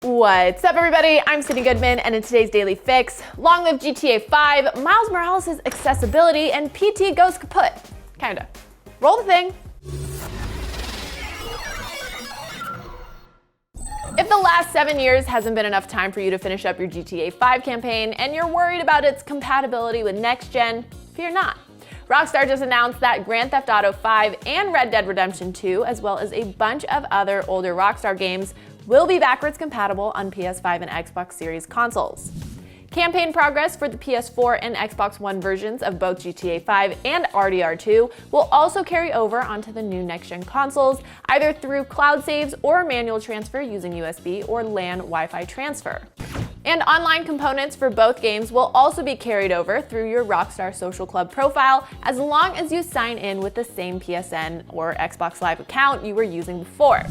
What's up, everybody? I'm Sydnee Goodman, and in today's Daily Fix, long live GTA 5, Miles Morales' accessibility, and PT goes kaput. Kinda. Roll the thing. If the last 7 years hasn't been enough time for you to finish up your GTA 5 campaign, and you're worried about its compatibility with next gen, fear not. Rockstar just announced that Grand Theft Auto 5 and Red Dead Redemption 2, as well as a bunch of other older Rockstar games, will be backwards compatible on PS5 and Xbox Series consoles. Campaign progress for the PS4 and Xbox One versions of both GTA 5 and RDR2 will also carry over onto the new next-gen consoles, either through cloud saves or manual transfer using USB or LAN Wi-Fi transfer. And online components for both games will also be carried over through your Rockstar Social Club profile, as long as you sign in with the same PSN or Xbox Live account you were using before.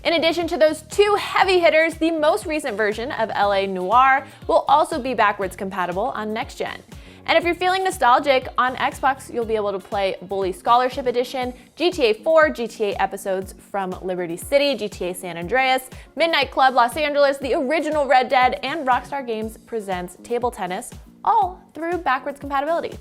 In addition to those two heavy hitters, the most recent version of LA Noire will also be backwards compatible on next gen. And if you're feeling nostalgic, on Xbox you'll be able to play Bully Scholarship Edition, GTA 4, GTA episodes from Liberty City, GTA San Andreas, Midnight Club Los Angeles, the original Red Dead, and Rockstar Games Presents Table Tennis, all through backwards compatibility.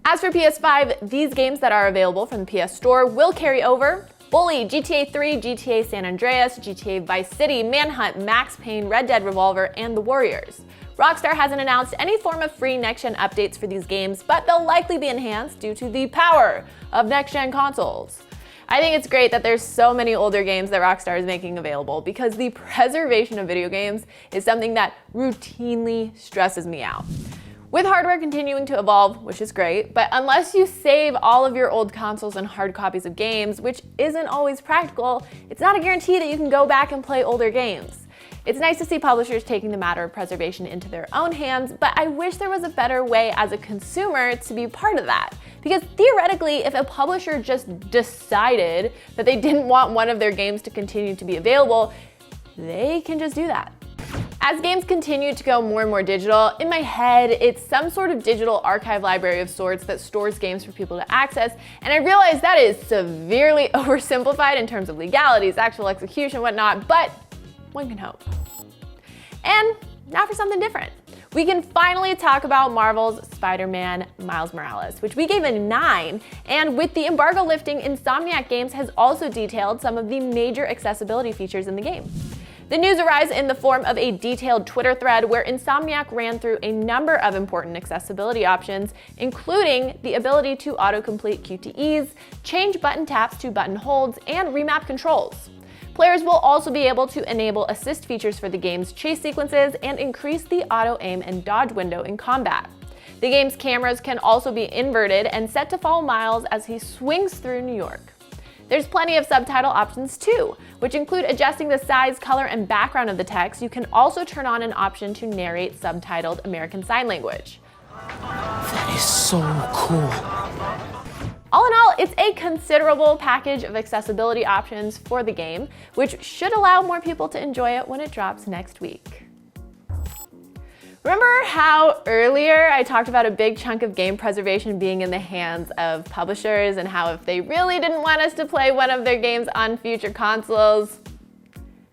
As for PS5, these games that are available from the PS Store will carry over: Bully, GTA 3, GTA San Andreas, GTA Vice City, Manhunt, Max Payne, Red Dead Revolver, and The Warriors. Rockstar hasn't announced any form of free next-gen updates for these games, but they'll likely be enhanced due to the power of next-gen consoles. I think it's great that there's so many older games that Rockstar is making available, because the preservation of video games is something that routinely stresses me out. With hardware continuing to evolve, which is great, but unless you save all of your old consoles and hard copies of games, which isn't always practical, it's not a guarantee that you can go back and play older games. It's nice to see publishers taking the matter of preservation into their own hands, but I wish there was a better way as a consumer to be part of that. Because theoretically, if a publisher just decided that they didn't want one of their games to continue to be available, they can just do that. As games continue to go more and more digital, in my head, it's some sort of digital archive library of sorts that stores games for people to access, and I realize that is severely oversimplified in terms of legalities, actual execution, whatnot, but one can hope. And now for something different. We can finally talk about Marvel's SpiderMan Miles Morales, which we gave a 9, and with the embargo lifting, Insomniac Games has also detailed some of the major accessibility features in the game. The news arrives in the form of a detailed Twitter thread where Insomniac ran through a number of important accessibility options, including the ability to autocomplete QTEs, change button taps to button holds, and remap controls. Players will also be able to enable assist features for the game's chase sequences and increase the auto-aim and dodge window in combat. The game's cameras can also be inverted and set to follow Miles as he swings through New York. There's plenty of subtitle options too, which include adjusting the size, color, and background of the text. You can also turn on an option to narrate subtitled American Sign Language. That is so cool. All in all, it's a considerable package of accessibility options for the game, which should allow more people to enjoy it when it drops next week. Remember how earlier I talked about a big chunk of game preservation being in the hands of publishers, and how if they really didn't want us to play one of their games on future consoles,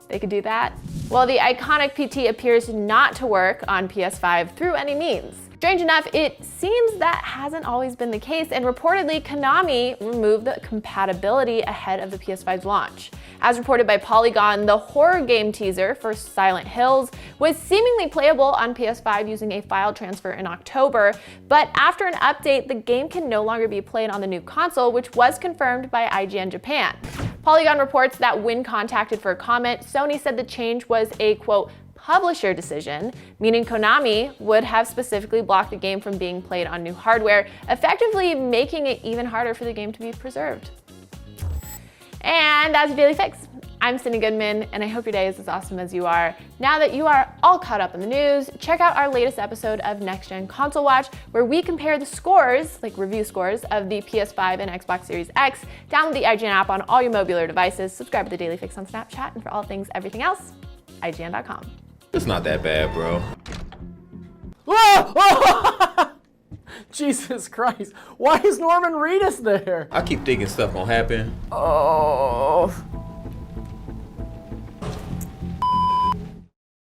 they could do that? Well, the iconic PT appears not to work on PS5 through any means. Strange enough, it seems that hasn't always been the case, and reportedly Konami removed the compatibility ahead of the PS5's launch. As reported by Polygon, the horror game teaser for Silent Hills was seemingly playable on PS5 using a file transfer in October, but after an update, the game can no longer be played on the new console, which was confirmed by IGN Japan. Polygon reports that when contacted for a comment, Sony said the change was a, quote, publisher decision, meaning Konami would have specifically blocked the game from being played on new hardware, effectively making it even harder for the game to be preserved. And that's your Daily Fix. I'm Sydnee Goodman, and I hope your day is as awesome as you are. Now that you are all caught up in the news, check out our latest episode of Next Gen Console Watch, where we compare the scores, like review scores, of the PS5 and Xbox Series X. Download the IGN app on all your mobular devices, subscribe to the Daily Fix on Snapchat, and for all things everything else, IGN.com. It's not that bad, bro. Jesus Christ. Why is Norman Reedus there? I keep thinking stuff gonna happen. Oh.